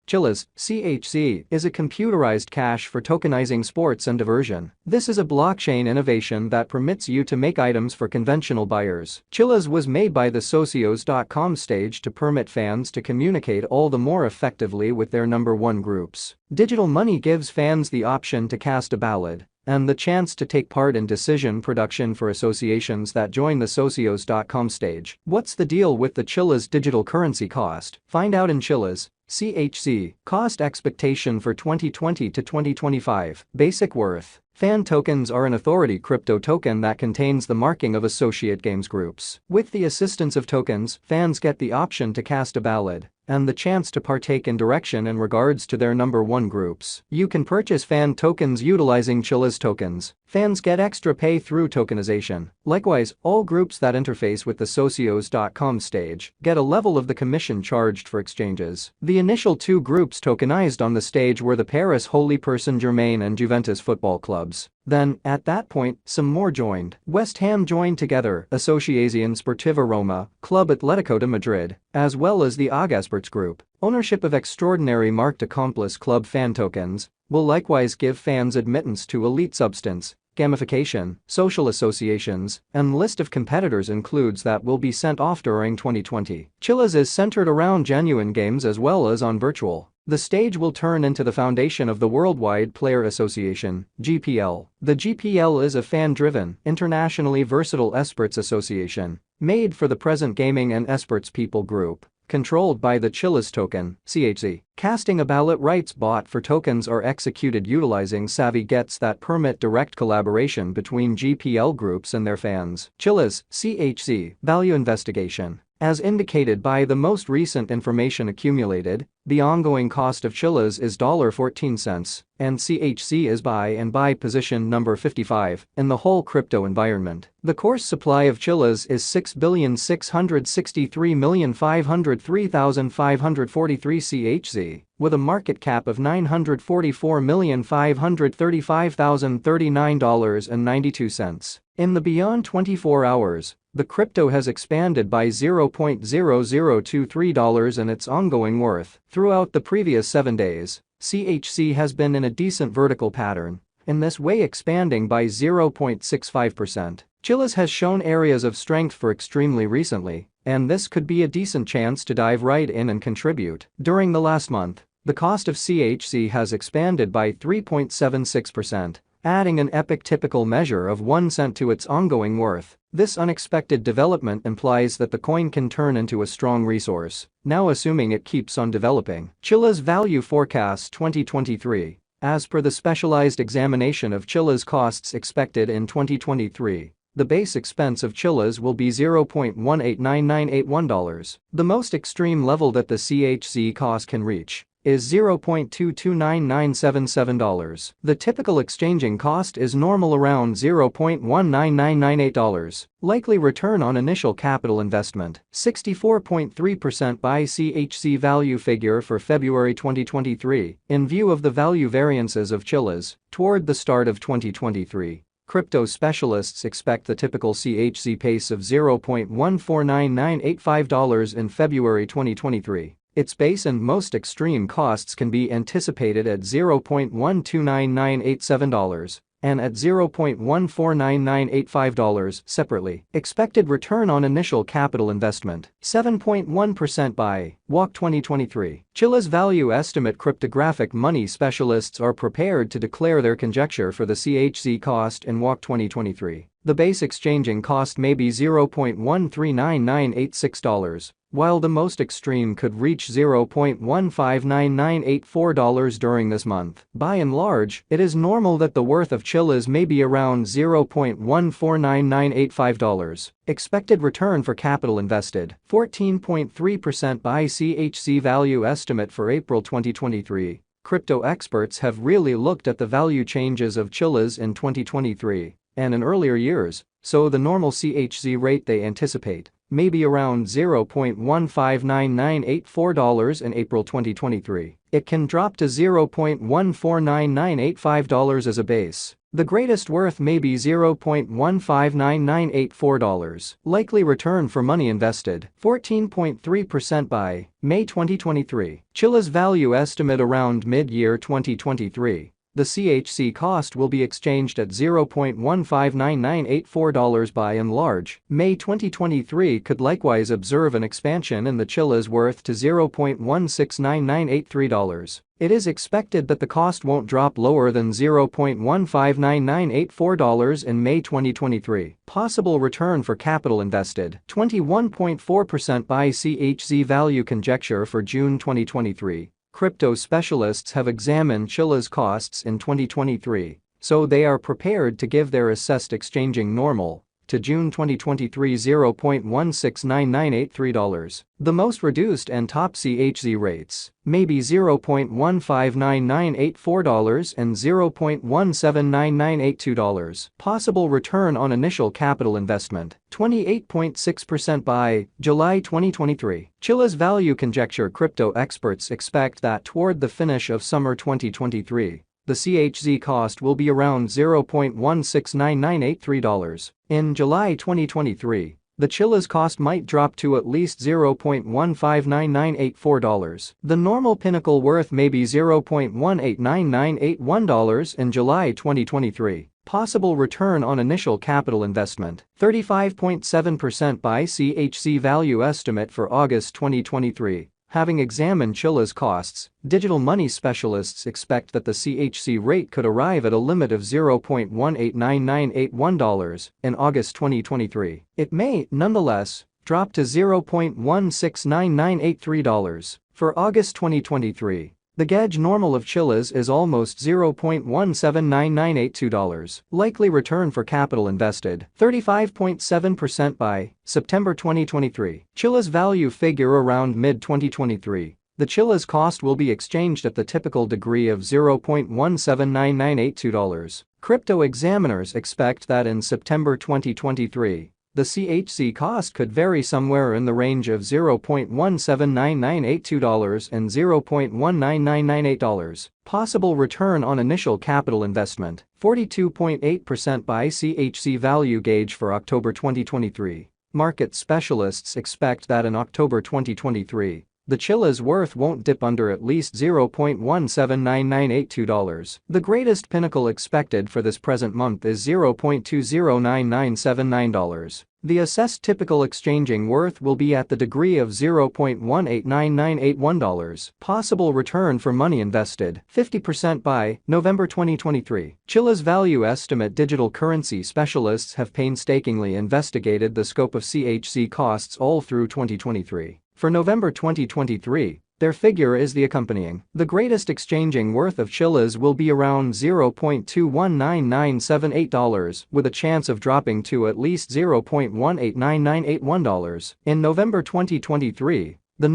Chiliz, CHZ, is a computerized cash for tokenizing sports and diversion. This is a blockchain innovation that permits you to make items for conventional buyers. Chiliz was made by the socios.com stage to permit fans to communicate all the more effectively with their number one groups. Digital money gives fans the option to cast a ballot and the chance to take part in decision production for associations that join the socios.com stage. What's the deal with the Chiliz digital currency cost? Find out in Chiliz, CHZ, cost expectation for 2020 to 2025, basic worth. Fan tokens are an authority crypto token that contains the marking of associate games groups. With the assistance of tokens, fans get the option to cast a ballot and the chance to partake in direction in regards to their number one groups. You can purchase fan tokens utilizing Chiliz tokens. Fans get extra pay through tokenization. Likewise, all groups that interface with the socios.com stage get a level of the commission charged for exchanges. The initial two groups tokenized on the stage were the Paris Holy Person Germain and Juventus football clubs. Then, at that point, some more joined. West Ham joined together, Asociación Sportiva Roma, Club Atlético de Madrid, as well as the Agasperts Group. Ownership of extraordinary marked accomplice club fan tokens will likewise give fans admittance to elite substance, gamification, social associations, and list of competitors includes that will be sent off during 2020. Chiliz is centered around genuine games as well as on virtual. The stage will turn into the foundation of the Worldwide Player Association, GPL. The GPL is a fan-driven, internationally versatile esports association, made for the present gaming and esports people group, controlled by the Chiliz token, CHZ. Casting a ballot rights bought for tokens are executed utilizing savvy gets that permit direct collaboration between GPL groups and their fans. Chiliz, CHZ, value investigation. As indicated by the most recent information accumulated, the ongoing cost of Chiliz is $0.14, and CHZ is buy position number 55 in the whole crypto environment. The course supply of Chiliz is 6,663,503,543 CHZ, with a market cap of $944,535,039.92. In the beyond 24 hours, the crypto has expanded by $0.0023 in its ongoing worth. Throughout the previous 7 days, CHZ has been in a decent vertical pattern, in this way expanding by 0.65%. Chiliz has shown areas of strength for extremely recently, and this could be a decent chance to dive right in and contribute. During the last month, the cost of CHZ has expanded by 3.76%. Adding an epic typical measure of 1 cent to its ongoing worth. This unexpected development implies that the coin can turn into a strong resource, now assuming it keeps on developing. Chiliz Value Forecast 2023. As per the specialized examination of Chiliz costs expected in 2023, the base expense of Chiliz will be $0.189981. The most extreme level that the CHZ cost can reach is $0.229977. The typical exchanging cost is normal around $0.199998. Likely return on initial capital investment, 64.3% by CHZ value figure for February 2023, in view of the value variances of Chiliz toward the start of 2023. Crypto specialists expect the typical CHZ pace of $0.149985 in February 2023. Its base and most extreme costs can be anticipated at $0.129987 and at $0.149985 separately. Expected return on initial capital investment, 7.1% by WAC 2023. Chiliz value estimate. Cryptographic money specialists are prepared to declare their conjecture for the CHZ cost in WAC 2023. The base exchanging cost may be $0.139986, while the most extreme could reach $0.159984 during this month. By and large, it is normal that the worth of Chiliz may be around $0.149985. Expected return for capital invested, 14.3% by CHZ value estimate for April 2023. Crypto experts have really looked at the value changes of Chiliz in 2023 and in earlier years, so the normal CHZ rate they anticipate may be around $0.159984 in April 2023. It can drop to $0.149985 as a base. The greatest worth may be $0.159984. Likely return for money invested, 14.3% by May 2023. Chiliz value estimate around mid-year 2023. The CHC cost will be exchanged at $0.159984 by and large. May 2023 could likewise observe an expansion in the Chiliz worth to $0.169983. It is expected that the cost won't drop lower than $0.159984 in May 2023. Possible return for capital invested, 21.4% by CHZ value conjecture for June 2023. Crypto specialists have examined Chiliz costs in 2023, so they are prepared to give their assessed exchanging normal to June 2023 $0.169983. The most reduced and top CHZ rates may be $0.159984 and $0.179982. Possible return on initial capital investment, 28.6% by July 2023. Chiliz value conjecture. Crypto experts expect that toward the finish of summer 2023, the CHZ cost will be around $0.169983. In July 2023, the Chiliz cost might drop to at least $0.159984. The normal pinnacle worth may be $0.189981 in July 2023. Possible return on initial capital investment, 35.7% by CHC value estimate for August 2023. Having examined Chiliz costs, digital money specialists expect that the CHC rate could arrive at a limit of $0.189981 in August 2023. It may, nonetheless, drop to $0.169983. For August 2023, the gauge normal of Chiliz is almost $0.179982. Likely return for capital invested, 35.7% by September 2023. Chiliz value figure around mid-2023. The Chiliz cost will be exchanged at the typical degree of $0.179982. Crypto examiners expect that in September 2023, the CHC cost could vary somewhere in the range of $0.179982 and $0.199998. Possible return on initial capital investment, 42.8% by CHC value gauge for October 2023. Market specialists expect that in October 2023, the Chiliz worth won't dip under at least $0.179982. The greatest pinnacle expected for this present month is $0.209979. The assessed typical exchanging worth will be at the degree of $0.189981. Possible return for money invested, 50% by November 2023. Chiliz value estimate. Digital currency specialists have painstakingly investigated the scope of CHC costs all through 2023. For November 2023, their figure is the accompanying. The greatest exchanging worth of Chiliz will be around $0.219978, with a chance of dropping to at least $0.189981. In November 2023, the